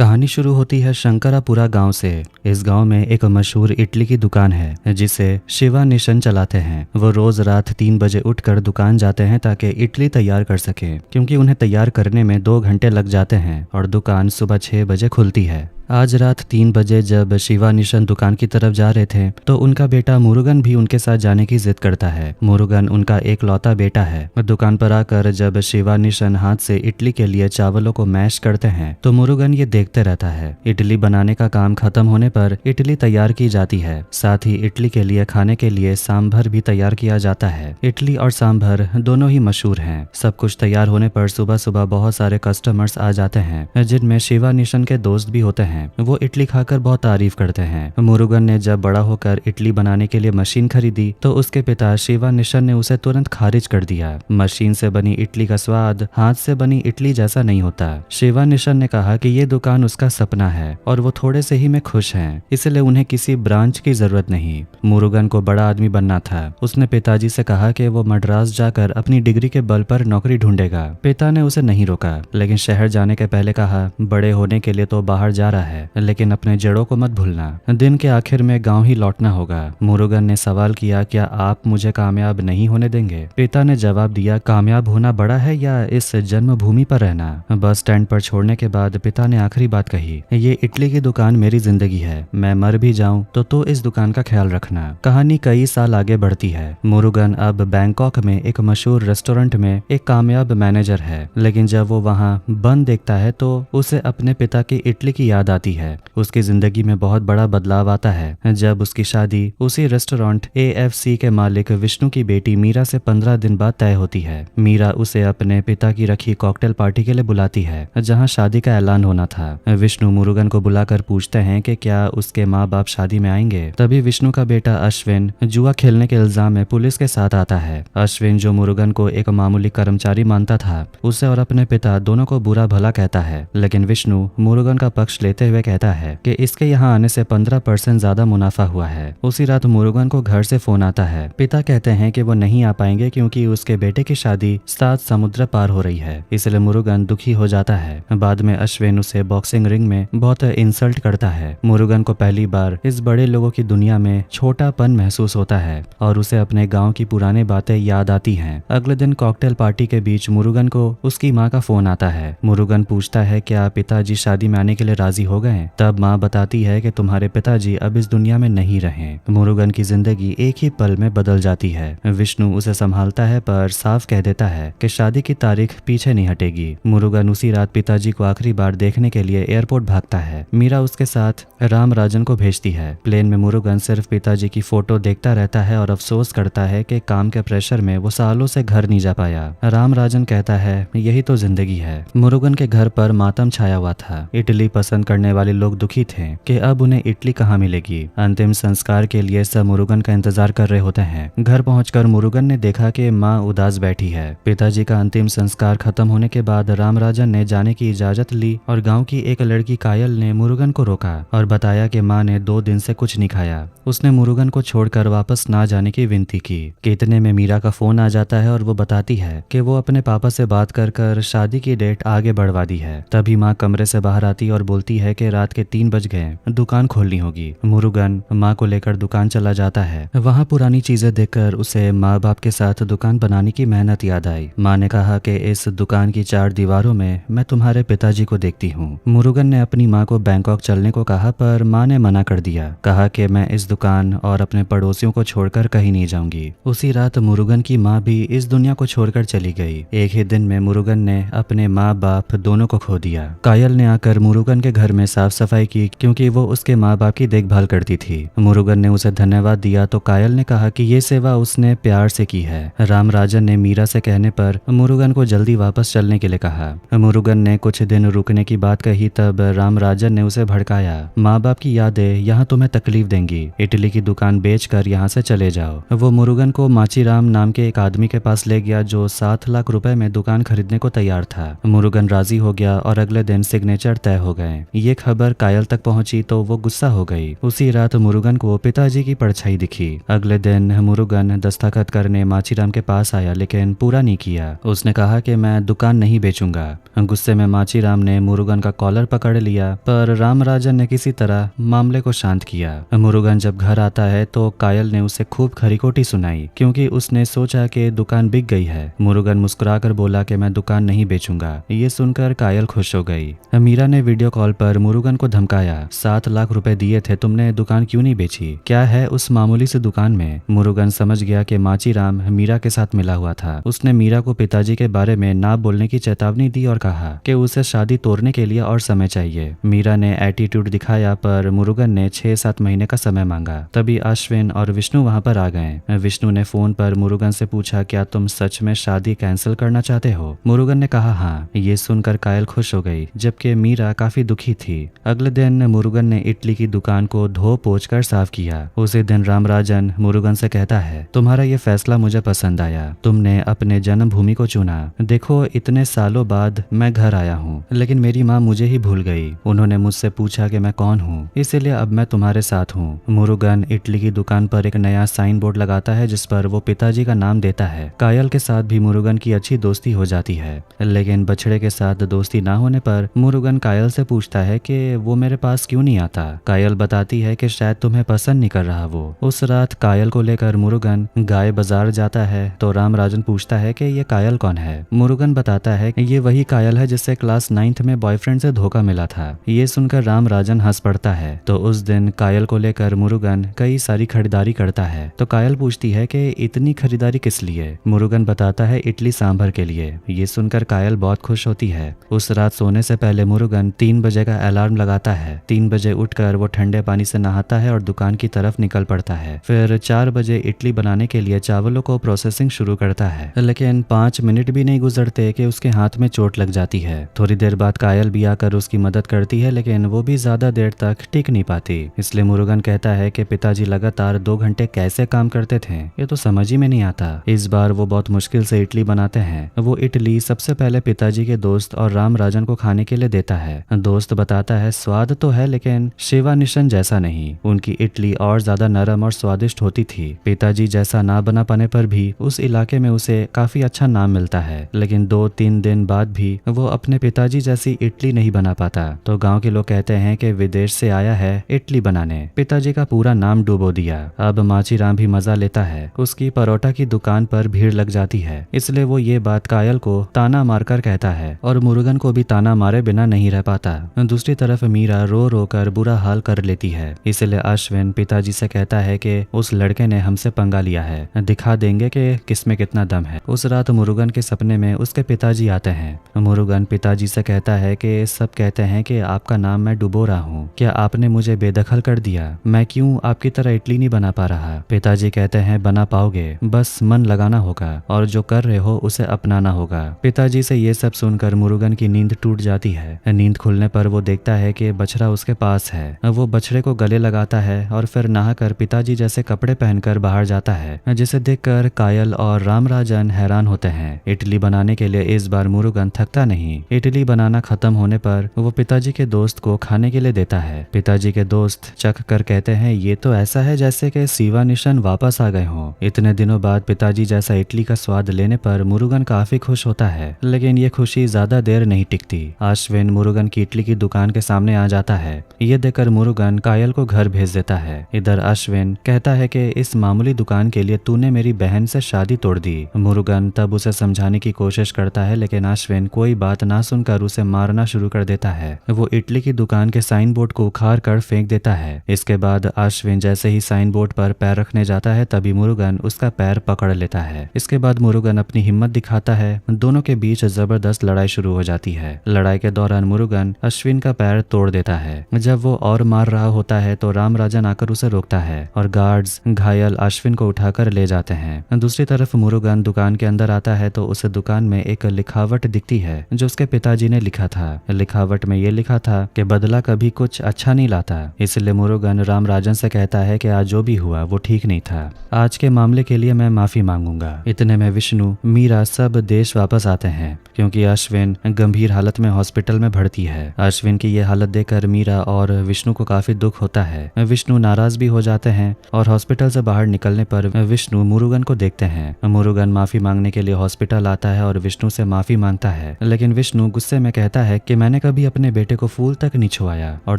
कहानी शुरू होती है शंकरापुरा गांव से। इस गांव में एक मशहूर इडली की दुकान है जिसे शिवा निशन चलाते हैं। वो रोज रात 3 बजे उठकर दुकान जाते हैं ताकि इडली तैयार कर सके, क्योंकि उन्हें तैयार करने में 2 घंटे लग जाते हैं और दुकान सुबह 6 बजे खुलती है। आज रात 3 बजे जब शिवा निशन दुकान की तरफ जा रहे थे तो उनका बेटा मुरुगन भी उनके साथ जाने की जिद करता है। मुरुगन उनका एक लौता बेटा है। दुकान पर आकर जब शिवा निशन हाथ से इडली के लिए चावलों को मैश करते हैं तो मुरुगन ये देखते रहता है। इडली बनाने का काम खत्म होने पर इडली तैयार की जाती है। साथ ही इडली के लिए खाने के लिए सांभर भी तैयार किया जाता है। इडली और सांभर दोनों ही मशहूर हैं। सब कुछ तैयार होने पर सुबह सुबह बहुत सारे कस्टमर्स आ जाते हैं, जिनमें शिवा निशन के दोस्त भी होते हैं। वो इडली खाकर बहुत तारीफ करते हैं। मुरुगन ने जब बड़ा होकर इडली बनाने के लिए मशीन खरीदी तो उसके पिता शिवा निशन ने उसे तुरंत खारिज कर दिया। मशीन से बनी इडली का स्वाद हाथ से बनी इडली जैसा नहीं होता। शिवा निशन ने कहा कि ये दुकान उसका सपना है और वो थोड़े से ही में खुश हैं, इसलिए उन्हें किसी ब्रांच की जरूरत नहीं। मुरुगन को बड़ा आदमी बनना था। उसने पिताजी से कहा कि वो मद्रास जाकर अपनी डिग्री के बल पर नौकरी ढूंढेगा। पिता ने उसे नहीं रोका, लेकिन शहर जाने के पहले कहा, बड़े होने के लिए तो बाहर जा रहा है, लेकिन अपने जड़ों को मत भूलना। दिन के आखिर में गांव ही लौटना होगा। मुरुगन ने सवाल किया, क्या आप मुझे कामयाब नहीं होने देंगे? पिता ने जवाब दिया, कामयाब होना बड़ा है या इस जन्मभूमि पर रहना? बस स्टैंड पर छोड़ने के बाद पिता ने आखिरी बात कही, ये इडली की दुकान मेरी जिंदगी है। मैं मर भी जाऊं तो इस दुकान का ख्याल रखना। कहानी कई साल आगे बढ़ती है। मुरुगन अब बैंकॉक में एक मशहूर रेस्टोरेंट में एक कामयाब मैनेजर है, लेकिन जब वो वहाँ बंद देखता है तो उसे अपने पिता की इडली की याद आती है। उसकी जिंदगी में बहुत बड़ा बदलाव आता है जब उसकी शादी उसी रेस्टोरेंट AFC के मालिक विष्णु की बेटी मीरा से 15 दिन बाद तय होती है। मीरा उसे अपने पिता की रखी कॉकटेल पार्टी के लिए बुलाती है, जहां शादी का ऐलान होना था। विष्णु मुरुगन को बुलाकर पूछते हैं कि क्या उसके माँ बाप शादी में आएंगे। तभी विष्णु का बेटा अश्विन जुआ खेलने के इल्जाम में पुलिस के साथ आता है। अश्विन, जो मुरुगन को एक मामूली कर्मचारी मानता था, उसे और अपने पिता दोनों को बुरा भला कहता है, लेकिन विष्णु मुरुगन का पक्ष लेते हुए कहता है कि इसके यहाँ आने से 15% ज्यादा मुनाफा हुआ है। उसी रात मुरुगन को घर से फोन आता है। पिता कहते हैं कि वो नहीं आ पाएंगे क्योंकि उसके बेटे की शादी 7 समुद्र पार हो रही है, इसलिए मुरुगन दुखी हो जाता है। बाद में अश्विन उसे बॉक्सिंग रिंग में बहुत इंसल्ट करता है। मुरुगन को पहली बार इस बड़े लोगों की दुनिया में छोटापन महसूस होता है और उसे अपने गाँव की पुरानी बातें याद आती हैं। अगले दिन कॉकटेल पार्टी के बीच मुरुगन को उसकी माँ का फोन आता है। मुरुगन पूछता है, क्या पिताजी शादी में आने के लिए राजी हो गए? तब माँ बताती है कि तुम्हारे पिताजी अब इस दुनिया में नहीं रहे। मुरुगन की जिंदगी एक ही पल में बदल जाती है। विष्णु उसे संभालता है पर साफ कह देता है कि शादी की तारीख पीछे नहीं हटेगी। मुरुगन उसी रात पिताजी को आखिरी बार देखने के लिए एयरपोर्ट भागता है। मीरा उसके साथ राम राजन को भेजती है। प्लेन में मुरुगन सिर्फ पिताजी की फोटो देखता रहता है और अफसोस करता है कि काम के प्रेशर में वो सालों से घर नहीं जा पाया। राम राजन कहता है, यही तो जिंदगी है। मुरुगन के घर पर मातम छाया हुआ था। इडली पसंद करने वाले लोग दुखी थे कि अब उन्हें इडली कहाँ मिलेगी। अंतिम संस्कार के लिए सब मुरुगन का इंतजार कर रहे होते हैं। घर पहुंचकर मुरुगन ने देखा कि माँ उदास बैठी है। पिताजी का अंतिम संस्कार खत्म होने के बाद रामराजन ने जाने की इजाजत ली और गांव की एक लड़की कायल ने मुरुगन को रोका और बताया कि माँ ने 2 दिन से कुछ नहीं खाया। उसने मुरुगन को छोड़कर वापस ना जाने की विनती की। इतने में मीरा का फोन आ जाता है और वो बताती है कि वो अपने पापा से बात कर शादी की डेट आगे बढ़वा दी है। तभी माँ कमरे से बाहर आती और बोलती है कि रात के 3 बज गए, दुकान खोलनी होगी। मुरुगन माँ को लेकर दुकान चला जाता है। वहाँ पुरानी चीजें देखकर उसे माँ बाप के साथ दुकान बनाने की मेहनत याद आई। माँ ने कहा कि इस दुकान की 4 दीवारों में मैं तुम्हारे पिताजी को देखती हूँ। मुरुगन ने अपनी माँ को बैंकॉक चलने को कहा पर माँ ने मना कर दिया। कहा कि मैं इस दुकान और अपने पड़ोसियों को छोड़कर कहीं नहीं जाऊंगी। उसी रात मुरुगन की माँ भी इस दुनिया को छोड़कर चली गई। एक ही दिन में मुरुगन ने अपने माँ बाप दोनों को खो दिया। कायल ने आकर मुरुगन के घर में साफ सफाई की क्योंकि वो उसके माँ बाप की देखभाल करती थी। मुरुगन ने उसे धन्यवाद दिया तो कायल ने कहा कि ये सेवा उसने प्यार से की है। रामराजन ने मीरा से कहने पर मुरुगन को जल्दी वापस चलने के लिए कहा। मुरुगन ने कुछ दिन रुकने की बात कही तब रामराजन ने उसे भड़काया। माँ बाप की यादें यहाँ तुम्हें तकलीफ देंगी। इडली की दुकान बेचकर यहाँ से चले जाओ। वो मुरुगन को माचीराम नाम के एक आदमी के पास ले गया जो 7 लाख रुपए में दुकान खरीदने को तैयार था। मुरुगन राजी हो गया और अगले दिन सिग्नेचर तय हो गए। ये खबर कायल तक पहुंची तो वो गुस्सा हो गई। उसी रात मुरुगन को पिताजी की परछाई दिखी। अगले दिन मुरुगन दस्तखत करने माचीराम के पास आया लेकिन पूरा नहीं किया। उसने कहा कि मैं दुकान नहीं बेचूंगा। गुस्से में माचीराम ने मुरुगन का कॉलर कॉलर पकड़ लिया, पर रामराजन ने किसी तरह मामले को शांत किया। मुरुगन जब घर आता है तो कायल ने उसे खूब खरीकोटी सुनाई, क्योंकि उसने सोचा कि दुकान बिक गई है। मुरुगन मुस्कुराकर बोला कि मैं दुकान नहीं बेचूंगा। ये सुनकर कायल खुश हो गई। मीरा ने वीडियो कॉल पर मुरुगन को धमकाया, 7 लाख रुपए दिए थे, तुमने दुकान क्यों नहीं बेची? क्या है उस मामूली सी दुकान में? मुरुगन समझ गया कि माचीराम मीरा के साथ मिला हुआ था। उसने मीरा को पिताजी के बारे में ना बोलने की चेतावनी दी और कहा कि उसे शादी तोड़ने के लिए और समय चाहिए। मीरा ने एटीट्यूड दिखाया, पर मुरुगन ने 6-7 महीने का समय मांगा। तभी अश्विन और विष्णु वहां पर आ गए। विष्णु ने फोन पर मुरुगन से पूछा, क्या तुम सच में शादी कैंसिल करना चाहते हो? मुरुगन ने कहा हाँ। ये सुनकर कायल खुश हो गई, जबकि मीरा काफी दुखी थी। अगले दिन मुरुगन ने इटली की दुकान को धो पोंछ कर साफ किया। उसी दिन रामराजन मुरुगन से कहता है, तुम्हारा ये फैसला मुझे पसंद आया। तुमने अपने जन्मभूमि को चुना। देखो, इतने सालों बाद मैं घर आया हूँ, लेकिन मेरी माँ मुझे ही भूल गई। उन्होंने मुझसे पूछा कि मैं कौन हूँ, इसीलिए अब मैं तुम्हारे साथ हूँ। मुरुगन इटली की दुकान पर एक नया साइन बोर्ड लगाता है, जिस पर वो पिताजी का नाम देता है। कायल के साथ भी मुरुगन की अच्छी दोस्ती हो जाती है, लेकिन बछड़े के साथ दोस्ती ना होने पर मुरुगन कायल से पूछता है कि वो मेरे पास क्यों नहीं आता। कायल बताती है कि शायद तुम्हें पसंद नहीं कर रहा वो। उस रात कायल को लेकर मुरुगन गाय बाजार जाता है तो रामराजन पूछता है कि ये कायल कौन है। मुरुगन बताता है कि ये वही कायल है जिससे क्लास 9th में बॉयफ्रेंड से धोखा मिला था। ये सुनकर रामराजन हंस पड़ता है। तो उस दिन कायल को लेकर मुरुगन कई सारी खरीदारी करता है। तो कायल पूछती है कि इतनी खरीदारी किस लिए? मुरुगन बताता है इडली सांभर के लिए। ये सुनकर कायल बहुत खुश होती है। उस रात सोने से पहले मुरुगन 3 बजे का अलार्म लगाता है। 3 बजे उठकर वो ठंडे पानी से नहाता है और दुकान की तरफ निकल पड़ता है। फिर 4 बजे इडली बनाने के लिए चावलों को प्रोसेसिंग शुरू करता है, लेकिन 5 मिनट भी नहीं गुजरते कि उसके हाथ में चोट लग जाती है। थोड़ी देर बाद कायल भी आकर उसकी मदद करती है, लेकिन वो भी ज्यादा देर तक टिक नहीं पाती। इसलिए मुरुगन कहता है कि पिताजी लगातार 2 घंटे कैसे काम करते थे, ये तो समझ ही में नहीं आता। इस बार वो बहुत मुश्किल से इडली बनाते हैं। वो इडली सबसे पहले पिताजी के दोस्त और रामराजन को खाने के लिए देता है। दोस्त बताता है, स्वाद तो है लेकिन शिवा निशन जैसा नहीं। उनकी इडली और ज्यादा नरम और स्वादिष्ट होती थी। पिताजी जैसा ना बना पाने पर भी उस इलाके में उसे काफी अच्छा नाम मिलता है, लेकिन 2-3 दिन बाद भी वो अपने पिताजी जैसी इडली नहीं बना पाता। तो गांव के लोग कहते हैं कि विदेश से आया है इडली बनाने। पिताजी का पूरा नाम डुबो दिया। अब माचीराम भी मजा लेता है। उसकी परोठा की दुकान पर भीड़ लग जाती है, इसलिए वो ये बात कायल को ताना मारकर कहता है और मुरुगन को भी ताना मारे बिना नहीं रह पाता। दूसरी तरफ मीरा रो रो कर बुरा हाल कर लेती है। इसलिए अश्विन पिताजी से कहता है कि उस लड़के ने हमसे पंगा लिया है, दिखा देंगे कि किसमें कितना दम है। उस रात मुरुगन के सपने में उसके पिताजी आते हैं। मुरुगन पिताजी से कहता है कि सब कहते हैं कि आपका नाम मैं डुबो रहा हूँ, क्या आपने मुझे बेदखल कर दिया? मैं क्यों आपकी तरह इडली नहीं बना पा रहा? पिताजी कहते हैं बना पाओगे, बस मन लगाना होगा और जो कर रहे हो उसे अपनाना होगा। पिताजी से ये सब सुनकर मुरुगन की नींद टूट जाती है। नींद खुलने पर वो देखता है कि बछड़ा उसके पास है। वो बछड़े को गले लगाता है और फिर नहाकर पिताजी जैसे कपड़े पहनकर बाहर जाता है, जिसे देखकर कायल और रामराजन हैरान होते हैं। इडली बनाने के लिए इस बार मुरुगन थकता नहीं। इडली बनाना खत्म होने पर वो पिताजी के दोस्त को खाने के लिए देता है। पिताजी के दोस्त चख कर कहते हैं, ये तो ऐसा है जैसे कि शिवा निशन वापस आ गए हों। इतने दिनों बाद पिताजी जैसा इडली का स्वाद लेने पर मुरुगन काफी खुश होता है, लेकिन ये खुशी ज्यादा देर नहीं टिकती। अश्विन मुरुगन की इडली की दुकान के सामने आ जाता है। ये देखकर मुरुगन कायल को घर भेज देता है। इधर अश्विन कहता है कि इस मामूली दुकान के लिए तूने मेरी बहन से शादी तोड़ दी। मुरुगन तब उसे समझाने की कोशिश करता है, लेकिन अश्विन कोई बात ना सुनकर उसे मारना शुरू कर देता है। वो इडली की दुकान के साइन बोर्ड को उखाड़ कर फेंक देता है। इसके बाद अश्विन जैसे ही साइन बोर्ड पर पैर रखने जाता है, तभी मुरुगन उसका पैर पकड़ लेता है। इसके बाद मुरुगन अपनी हिम्मत दिखाता है। दोनों के बीच जबरदस्त लड़ाई शुरू हो जाती है। लड़ाई के दौरान मुरुगन अश्विन का पैर तोड़ देता है। जब वो और मार रहा होता है तो रामराजन आकर उसे रोकता है और गार्ड्स घायल अश्विन को उठाकर ले जाते हैं। दूसरी तरफ मुरुगन दुकान के अंदर आता है तो उसे दुकान में एक लिखावट दिखती है जो उसके पिताजी ने लिखा था। लिखावट में ये लिखा था कि बदला कभी कुछ कुछ अच्छा नहीं लाता। इसलिए मुरुगन रामराजन से कहता है कि आज जो भी हुआ वो ठीक नहीं था, आज के मामले के लिए मैं माफी मांगूंगा। इतने में विष्णु, मीरा सब देश वापस आते हैं क्योंकि अश्विन गंभीर हालत में हॉस्पिटल में भर्ती है। अश्विन की ये हालत देखकर मीरा और विष्णु को काफी दुख होता है। विष्णु नाराज भी हो जाते हैं और हॉस्पिटल से बाहर निकलने पर विष्णु मुरुगन को देखते हैं। मुरुगन माफी मांगने के लिए हॉस्पिटल आता है और विष्णु से माफी मांगता है, लेकिन विष्णु गुस्से में कहता है कि मैंने कभी अपने बेटे को फूल तक नहीं छुआया और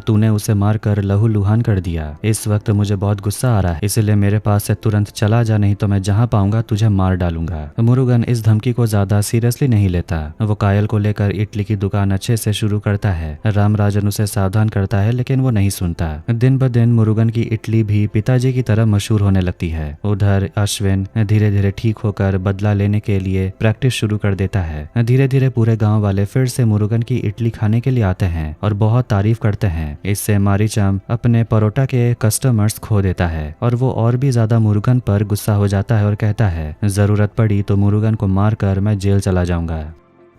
तूने उसे मारकर लहूलुहान कर दिया। इस वक्त मुझे बहुत गुस्सा आ रहा है, इसलिए मेरे पास से तुरंत चला जा, नहीं तो मैं जहाँ पाऊंगा तुझे मार डालूंगा। मुरुगन इस धमकी को ज्यादा सीरियसली नहीं लेता। वो कायल को लेकर इडली की दुकान अच्छे से शुरू करता है। रामराजन उसे सावधान करता है लेकिन वो नहीं सुनता। दिन ब दिन मुरुगन की इडली भी पिताजी की तरह मशहूर होने लगती है। उधर अश्विन धीरे धीरे ठीक होकर बदला लेने के लिए प्रैक्टिस शुरू कर देता है। धीरे धीरे पूरे गांव वाले फिर से मुरुगन की इडली खाने के लिए आते हैं और बहुत तारीफ करते हैं। इससे मारीचाम अपने परोटा के कस्टमर्स खो देता है और वो और भी ज्यादा मुरुगन पर गुस्सा हो जाता है और कहता है जरूरत पड़ी तो मुरुगन को मारकर मैं जेल चला जाऊंगा।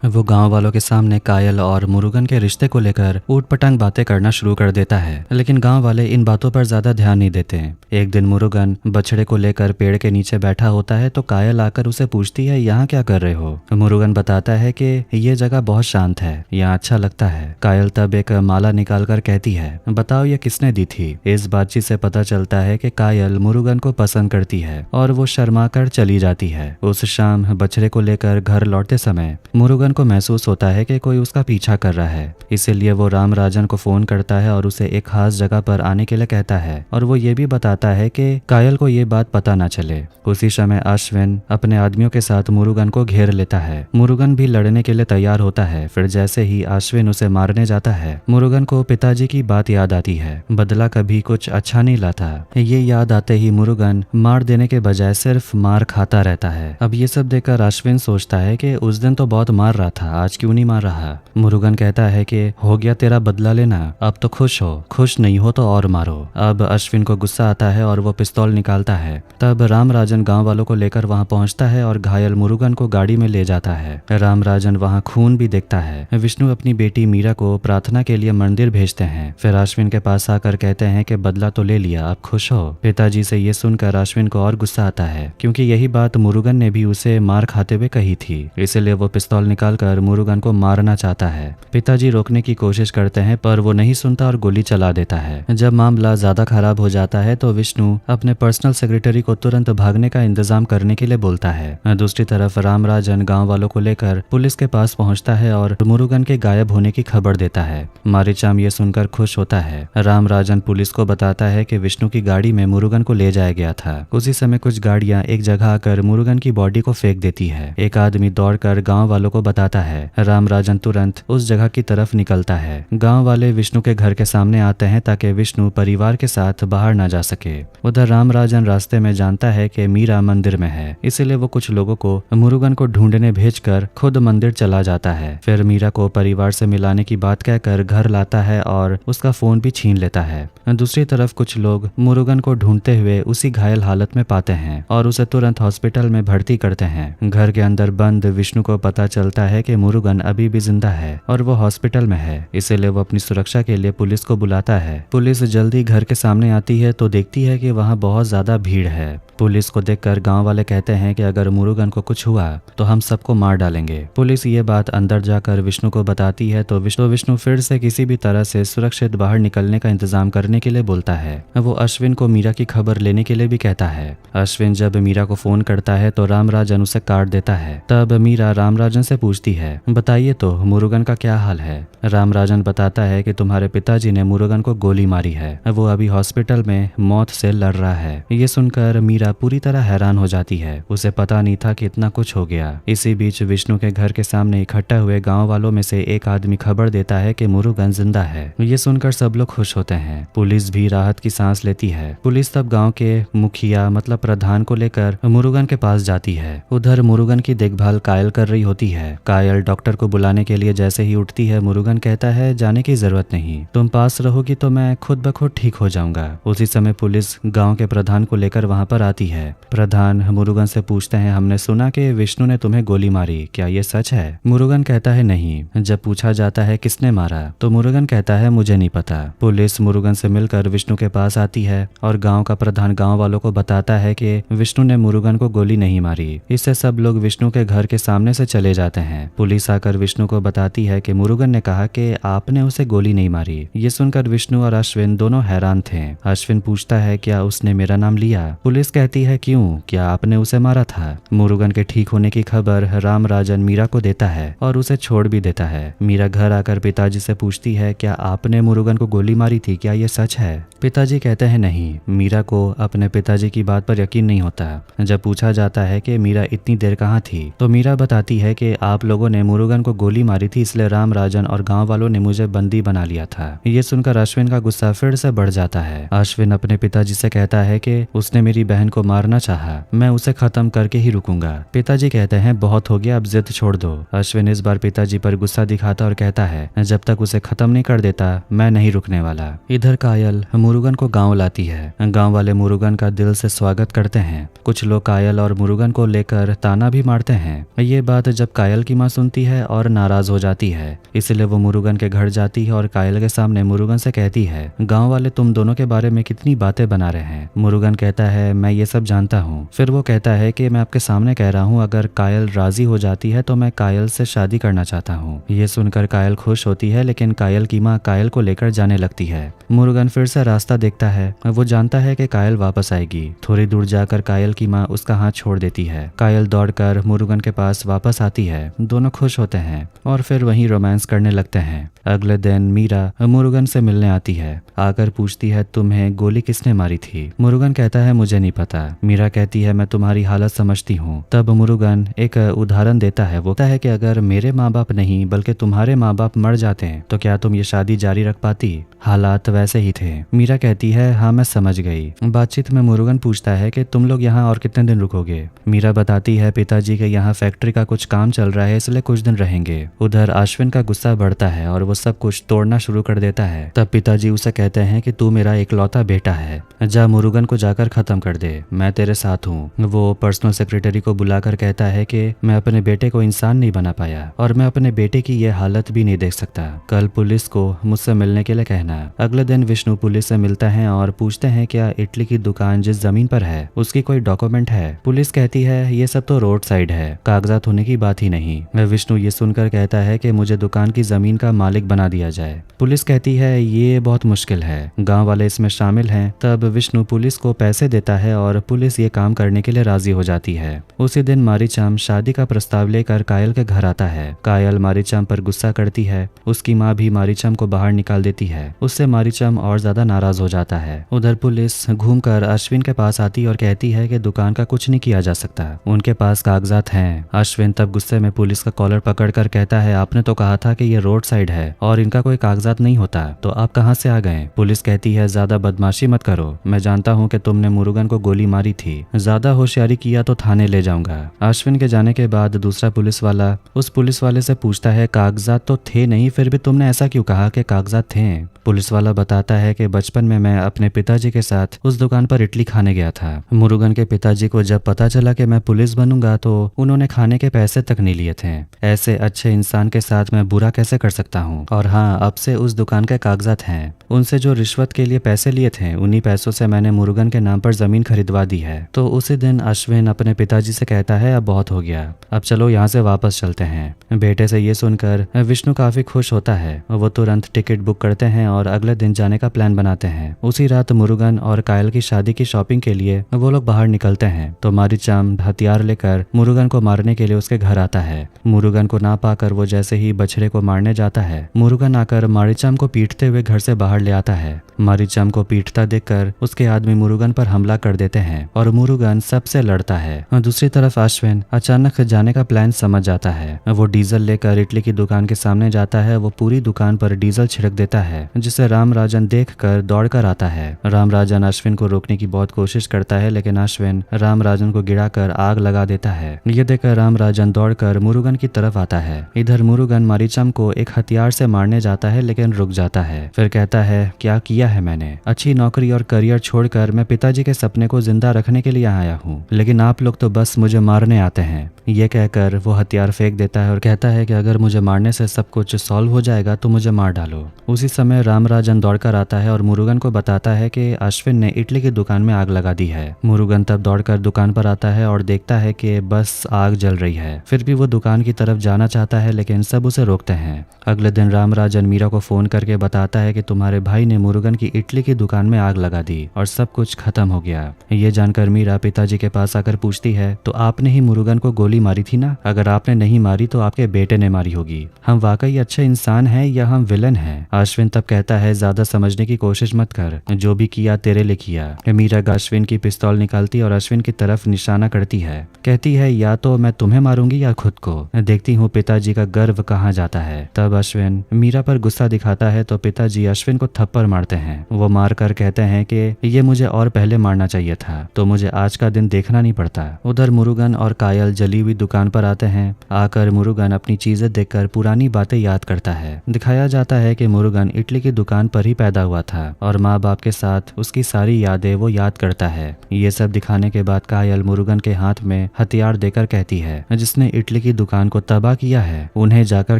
वो गांव वालों के सामने कायल और मुरुगन के रिश्ते को लेकर ऊटपटांग बातें करना शुरू कर देता है, लेकिन गांव वाले इन बातों पर ज्यादा ध्यान नहीं देते। एक दिन मुरुगन बछड़े को लेकर पेड़ के नीचे बैठा होता है तो कायल आकर उसे पूछती है यहाँ क्या कर रहे हो। मुरुगन बताता है कि ये जगह बहुत शांत है, यहाँ अच्छा लगता है। कायल तब एक माला निकाल कर कहती है बताओ ये किसने दी थी। इस बातचीत से पता चलता है कि कायल मुरुगन को पसंद करती है और वो शर्मा कर चली जाती है। उस शाम बछड़े को लेकर घर लौटते समय मुरुगन को महसूस होता है कि कोई उसका पीछा कर रहा है, इसीलिए वो रामराजन को फोन करता है और उसे एक खास जगह पर आने के लिए कहता है और वो ये भी बताता है कि कायल को ये बात पता ना चले। उसी समय अश्विन अपने आदमियों के साथ मुरुगन को घेर लेता है। मुरुगन भी लड़ने के लिए तैयार होता है। फिर जैसे ही अश्विन उसे मारने जाता है मुरुगन को पिताजी की बात याद आती है, बदला कभी कुछ अच्छा नहीं लाता। ये याद आते ही मुरुगन मार देने के बजाय सिर्फ मार खाता रहता है। अब ये सब देखकर अश्विन सोचता है कि उस दिन तो बहुत मार रहा था, आज क्यों नहीं मार रहा। मुरुगन कहता है कि हो गया तेरा बदला लेना, अब तो खुश हो, खुश नहीं हो तो और मारो। अब अश्विन को गुस्सा आता है और वो पिस्तौल निकालता है। तब रामराजन गांव वालों को लेकर वहां पहुंचता है और घायल मुरुगन को गाड़ी में ले जाता है। रामराजन वहां खून भी देखता है। विष्णु अपनी बेटी मीरा को प्रार्थना के लिए मंदिर भेजते हैं। फिर अश्विन के पास आकर कहते हैं कि बदला तो ले लिया, अब खुश हो। पिताजी से ये सुनकर अश्विन को और गुस्सा आता है क्योंकि यही बात मुरुगन ने भी उसे मार खाते हुए कही थी, इसलिए वो पिस्तौल निकालकर मुरुगन को मारना चाहता है। पिताजी रोकने की कोशिश करते हैं पर वो नहीं सुनता और गोली चला देता है। जब मामला ज्यादा खराब हो जाता है तो विष्णु अपने पर्सनल सेक्रेटरी को तुरंत भागने का इंतजाम करने के लिए बोलता है। दूसरी तरफ रामराजन गांव वालों को लेकर पुलिस के पास पहुंचता है और मुरुगन के गायब होने की खबर देता है। मारीचाम ये सुनकर खुश होता है। रामराजन पुलिस को बताता है कि विष्णु की गाड़ी में मुरुगन को ले जाया गया था। उसी समय कुछ गाड़ियां एक जगह आकर मुरुगन की बॉडी को फेंक देती है। एक आदमी दौड़कर गांव वालों को बताता है। रामराजन तुरंत उस जगह की तरफ निकलता है। गांव वाले विष्णु के घर के सामने आते हैं ताकि विष्णु परिवार के साथ बाहर ना जा सके। उधर रामराजन रास्ते में जानता है कि मीरा मंदिर में है, इसलिए वो कुछ लोगों को मुरुगन को ढूंढने भेजकर खुद मंदिर चला जाता है। फिर मीरा को परिवार से मिलाने की बात कहकर घर लाता है और उसका फोन भी छीन लेता है। दूसरी तरफ कुछ लोग मुरुगन को ढूंढते हुए उसी घायल हालत में पाते हैं और उसे तुरंत हॉस्पिटल में भर्ती करते हैं। घर के अंदर बंद विष्णु को पता चलता है कि मुरुगन अभी भी जिंदा है और वो हॉस्पिटल में है, इसीलिए वो अपनी सुरक्षा के लिए पुलिस को बुलाता है। पुलिस जल्दी घर के सामने आती है तो देखती है कि वहाँ बहुत ज्यादा भीड़ है। पुलिस को देखकर गांव वाले कहते हैं कि अगर मुरुगन को कुछ हुआ तो हम सबको मार डालेंगे। पुलिस ये बात अंदर जाकर विष्णु को बताती है तो विष्णु फिर से किसी भी तरह से सुरक्षित बाहर निकलने का इंतजाम करने के लिए बोलता है। वो अश्विन को मीरा की खबर लेने के लिए भी कहता है। अश्विन जब मीरा को फोन करता है तो रामराजन उसे काट देता है। तब मीरा रामराजन से पूछती है बताइए तो मुरुगन का क्या हाल है। रामराजन बताता है कि तुम्हारे पिताजी ने मुरुगन को गोली मारी है, वो अभी हॉस्पिटल में मौत से लड़ रहा है। ये सुनकर मीरा पूरी तरह हैरान हो जाती है, उसे पता नहीं था कि इतना कुछ हो गया। इसी बीच विष्णु के घर के सामने इकट्ठा हुए गांव वालों में से एक आदमी खबर देता है कि मुरुगन जिंदा है। ये सुनकर सब लोग खुश होते हैं। पुलिस भी राहत की सांस लेती है। पुलिस तब गांव के मुखिया मतलब प्रधान को लेकर मुरुगन के पास जाती है। उधर मुरुगन की देखभाल कायल कर रही होती है। कायल डॉक्टर को बुलाने के लिए जैसे ही उठती है, मुरुगन कहता है जाने की जरूरत नहीं, तुम पास रहोगी तो मैं खुद ब खुद ठीक हो जाऊंगा। उसी समय पुलिस गांव के प्रधान को लेकर वहां पर आती है। प्रधान मुरुगन से पूछते हैं, हमने सुना कि विष्णु ने तुम्हें गोली मारी, क्या ये सच है? मुरुगन कहता है नहीं। जब पूछा जाता है किसने मारा तो मुरुगन कहता है मुझे नहीं पता। पुलिस मुरुगन से मिलकर विष्णु के पास आती है और गांव का प्रधान गांव वालों को बताता है कि विष्णु ने मुरुगन को गोली नहीं मारी। इससे सब लोग विष्णु के घर के सामने से चले जाते हैं। पुलिस आकर विष्णु को बताती है कि मुरुगन ने कहा कि आपने उसे गोली नहीं मारी। ये सुनकर विष्णु और अश्विन दोनों हैरान थे। अश्विन पूछता है क्या उसने मेरा नाम लिया? पुलिस कहती है क्यों, क्या आपने उसे मारा था? मुरुगन के ठीक होने की खबर रामराजन मीरा को देता है और उसे छोड़ भी देता है। मीरा घर आकर पिताजी से पूछती है क्या आपने मुरुगन को गोली मारी थी, क्या ये सच है? पिताजी कहते हैं नहीं। मीरा को अपने पिताजी की बात पर यकीन नहीं होता। जब पूछा जाता है कि मीरा इतनी देर कहाँ थी तो मीरा बताती है कि आप लोगों ने मुरुगन को गोली मारी थी, इसलिए रामराजन और गांव वालों ने मुझे बंदी बना लिया था। ये सुनकर अश्विन का गुस्सा फिर से बढ़ जाता है। अश्विन अपने पिताजी से कहता है कि उसने मेरी बहन को मारना चाहा, मैं उसे खत्म करके ही रुकूंगा। पिताजी कहते हैं बहुत हो गया, अब जिद छोड़ दो। अश्विन इस बार पिताजी पर गुस्सा दिखाता और कहता है जब तक उसे खत्म नहीं कर देता मैं नहीं रुकने वाला। इधर कायल मुरुगन को गांव लाती है। गांव वाले मुरुगन का दिल से स्वागत करते हैं। कुछ लोग कायल और मुरुगन को लेकर ताना भी मारते हैं। ये बात जब कायल की माँ सुनती है और नाराज हो जाती है, इसलिए वो मुरुगन के घर जाती है और कायल के सामने मुरुगन से कहती है गांव वाले तुम दोनों के बारे में कितनी बातें बना रहे हैं। मुरुगन कहता है मैं ये सब जानता हूँ। फिर वो कहता है कि मैं आपके सामने कह रहा हूँ अगर कायल राजी हो जाती है तो मैं कायल से शादी करना चाहता हूँ। ये सुनकर कायल खुश होती है, लेकिन कायल की माँ कायल को लेकर जाने लगती है। मुरुगन फिर से रास्ता देखता है। वो जानता है कि कायल वापस आएगी। थोड़ी दूर जाकर कायल की माँ उसका हाथ छोड़ देती है। कायल दौड़कर मुरुगन के पास वापस आती है। दोनों खुश होते हैं और फिर वहीं रोमांस करने लगते हैं। अगले दिन मीरा मुरुगन से मिलने आती है। आकर पूछती है तुम्हें गोली किसने मारी थी? मुरुगन कहता है मुझे नहीं पता। मीरा कहती है मैं तुम्हारी हालत समझती हूँ। तब मुरुगन एक उदाहरण देता है। वो कहता है कि अगर मेरे माँ बाप नहीं बल्कि तुम्हारे माँ बाप मर जाते हैं तो क्या तुम ये शादी जारी रख पाती? हालात वैसे ही थे। मीरा कहती है हाँ मैं समझ गई। बातचीत में मुरुगन पूछता है कि तुम लोग यहाँ और कितने दिन रुकोगे? मीरा बताती है पिताजी के यहाँ फैक्ट्री का कुछ काम चल रहा है इसलिए कुछ दिन रहेंगे। उधर अश्विन का गुस्सा बढ़ता है और वो सब कुछ तोड़ना शुरू कर देता है। तब पिताजी उसे कहते हैं कि तू मेरा इकलौता बेटा है, जा मुरुगन को जाकर खत्म कर दे, मैं तेरे साथ हूँ। वो पर्सनल सेक्रेटरी को बुलाकर कहता है कि मैं अपने बेटे को इंसान नहीं बना पाया और मैं अपने बेटे की ये हालत भी नहीं देख सकता। कल पुलिस को मुझसे मिलने के लिए कहना। अगले दिन विष्णु पुलिस से मिलता है और पूछते हैं क्या इडली की दुकान जिस जमीन पर है उसकी कोई डॉक्यूमेंट है? पुलिस कहती है ये सब तो रोड साइड है, कागजात होने की बात ही नहीं। विष्णु ये सुनकर कहता है कि मुझे दुकान की जमीन का मालिक बना दिया जाए। पुलिस कहती है ये बहुत मुश्किल है, गांव वाले इसमें शामिल हैं। तब विष्णु पुलिस को पैसे देता है और पुलिस ये काम करने के लिए राजी हो जाती है। उसी दिन मारीचाम शादी का प्रस्ताव लेकर कायल के घर आता है। कायल मारीचाम पर गुस्सा करती है। उसकी माँ भी मारीचाम को बाहर निकाल देती है। उससे मारीचाम और ज्यादा नाराज हो जाता है। उधर पुलिस घूमकर अश्विन के पास आती और कहती है कि दुकान का कुछ नहीं किया जा सकता, उनके पास कागजात हैं। अश्विन तब गुस्से में पुलिस का कॉलर पकड़कर कहता है आपने तो कहा था कि ये रोड साइड है और इनका कोई कागजात नहीं होता, तो आप कहां से आ गए? पुलिस कहती है ज्यादा बदमाशी मत करो, मैं जानता हूं कि तुमने मुरुगन को गोली मारी थी, ज्यादा होशियारी किया तो थाने ले जाऊंगा। अश्विन के जाने के बाद दूसरा पुलिस वाला उस पुलिस वाले से पूछता है कागजात तो थे नहीं, फिर भी तुमने ऐसा क्यों कहा कि कागजात थे? पुलिस वाला बताता है कि बचपन में मैं अपने पिताजी के साथ उस दुकान पर इडली खाने गया था। मुरुगन के पिताजी को जब पता चला कि मैं पुलिस बनूंगा तो उन्होंने खाने के पैसे तक नहीं लिए थे। ऐसे अच्छे इंसान के साथ मैं बुरा कैसे कर सकता हूँ? और हाँ, अब से उस दुकान के कागजात हैं। उनसे जो रिश्वत के लिए पैसे लिए थे उन्हीं पैसों से मैंने मुरुगन के नाम पर जमीन खरीदवा दी है। तो उसी दिन अश्विन अपने पिताजी से कहता है अब बहुत हो गया, अब चलो यहाँ से वापस चलते हैं। बेटे से ये सुनकर विष्णु काफी खुश होता है। वो तुरंत टिकट बुक करते हैं और अगले दिन जाने का प्लान बनाते हैं। उसी रात मुरुगन और कायल की शादी की शॉपिंग के लिए वो लोग बाहर निकलते हैं तो मारीचाम हथियार लेकर मुरुगन को मारने के लिए उसके घर आता है। मुरुगन को ना पाकर वो जैसे ही बछड़े को मारने जाता है, मुरुगन आकर मारीचाम को पीटते हुए घर से बाहर ले आता है। मारीचाम को पीटता देखकर उसके आदमी मुरुगन पर हमला कर देते हैं और मुरुगन सबसे लड़ता है। दूसरी तरफ अश्विन अचानक जाने का प्लान समझ जाता है। वो डीजल लेकर इडली की दुकान के सामने जाता है। वो पूरी दुकान पर डीजल छिड़क देता है जिसे रामराजन देखकर दौड़कर आता है। रामराजन अश्विन को रोकने की बहुत कोशिश करता है, लेकिन अश्विन रामराजन को गिराकर आग लगा देता है। ये देखकर रामराजन दौड़कर मुरुगन की तरफ आता है। इधर मुरुगन मारीचम को एक हथियार से मारने जाता है, लेकिन रुक जाता है। फिर कहता है, क्या किया है मैंने? अच्छी नौकरी और करियर छोड़कर मैं पिताजी के सपने को जिंदा रखने के लिए आया हूँ, लेकिन आप लोग तो बस मुझे मारने आते हैं। ये कहकर वो हथियार फेंक देता है और कहता है कि अगर मुझे मारने से सब कुछ सॉल्व हो जाएगा तो मुझे मार डालो। उसी समय रामराजन दौड़कर आता है और मुरुगन को बताता है कि अश्विन ने इडली की दुकान में आग लगा दी है। मुरुगन तब दौड़कर दुकान पर आता है और देखता है कि बस आग जल रही है। फिर भी वो दुकान की तरफ जाना चाहता है, लेकिन सब उसे रोकते हैं। अगले दिन रामराजन मीरा को फोन करके बताता है कि तुम्हारे भाई ने मुरुगन की इडली की दुकान में आग लगा दी और सब कुछ खत्म हो गया। ये जानकर मीरा पिताजी के पास आकर पूछती है, तो आपने ही मुरुगन को गोली मारी थी ना? अगर आपने नहीं मारी तो आपके बेटे ने मारी होगी। हम वाकई अच्छे इंसान हैं या हम विलन हैं? अश्विन तब कहता है, ज्यादा समझने की कोशिश मत कर, जो भी किया तेरे लिए किया। मीरा अश्विन की पिस्तौल निकालती और अश्विन की तरफ निशाना करती है। कहती है, या तो मैं तुम्हें मारूंगी या खुद को। देखती हूँ पिताजी का गर्व कहाँ जाता है। तब अश्विन मीरा पर गुस्सा दिखाता है तो पिताजी अश्विन को थप्पड़ मारते हैं। वो मार कर कहते हैं कि ये मुझे और पहले मारना चाहिए था, तो मुझे आज का दिन देखना नहीं पड़ता। उधर मुरुगन और कायल जली हुई दुकान पर आते हैं। आकर मुरुगन अपनी चीजें देखकर पुरानी बातें याद करता है। दिखाया जाता है कि मुरुगन इडली की दुकान पर ही पैदा हुआ था और माँ बाप के साथ उसकी सारी यादें वो याद करता है। ये सब दिखाने के बाद कायल मुरुगन के हाथ में हथियार देकर कहती है, जिसने इडली की दुकान को तबाह किया है उन्हें जाकर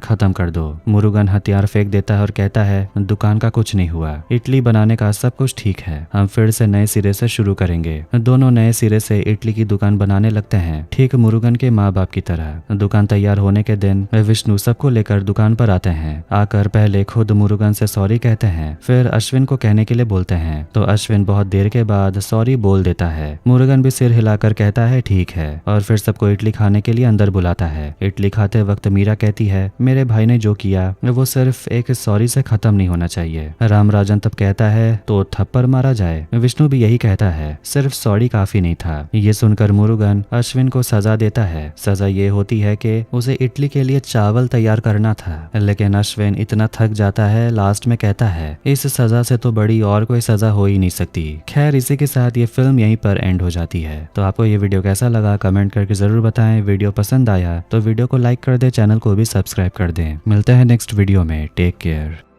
खत्म कर दो। मुरुगन हथियार फेंक देता है और कहता है, दुकान का कुछ नहीं हुआ, इडली बनाने का सब कुछ ठीक है, हम फिर से नए सिरे से शुरू करेंगे। दोनों नए सिरे से इडली की दुकान बनाने लगते हैं, ठीक मुरुगन के माँ बाप की तरह। दुकान तैयार होने के दिन विष्णु सबको लेकर दुकान पर आते हैं। आकर पहले खुद मुरुगन से सॉरी कहते हैं, फिर अश्विन को कहने के लिए बोलते हैं, तो अश्विन बहुत देर के बाद सॉरी बोल देता है। मुरुगन भी सिर हिलाकर कहता है ठीक है, और फिर सबको इडली खाने के लिए अंदर बुलाता है। इडली खाते वक्त मीरा कहती है, मेरे भाई ने जो किया वो सिर्फ एक सॉरी से खत्म नहीं होना चाहिए। रामराजन तब कहता है, तो थप्पड़ मारा जाए। विष्णु भी यही कहता है, सिर्फ सॉरी काफी नहीं था। ये सुनकर मुरुगन अश्विन को सजा देता है। सजा ये होती है कि उसे इडली के लिए चावल तैयार करना था, लेकिन अश्विन इतना थक जाता है, लास्ट में कहता है, इस सजा से तो बड़ी और कोई सजा हो ही नहीं सकती। खैर, इसी के साथ ये फिल्म यहीं पर एंड हो जाती है। तो आपको ये वीडियो कैसा लगा कमेंट करके जरूर बताएं। वीडियो पसंद आया तो वीडियो को लाइक कर दे, चैनल को भी सब्सक्राइब कर दें। मिलते हैं नेक्स्ट वीडियो में। Take care.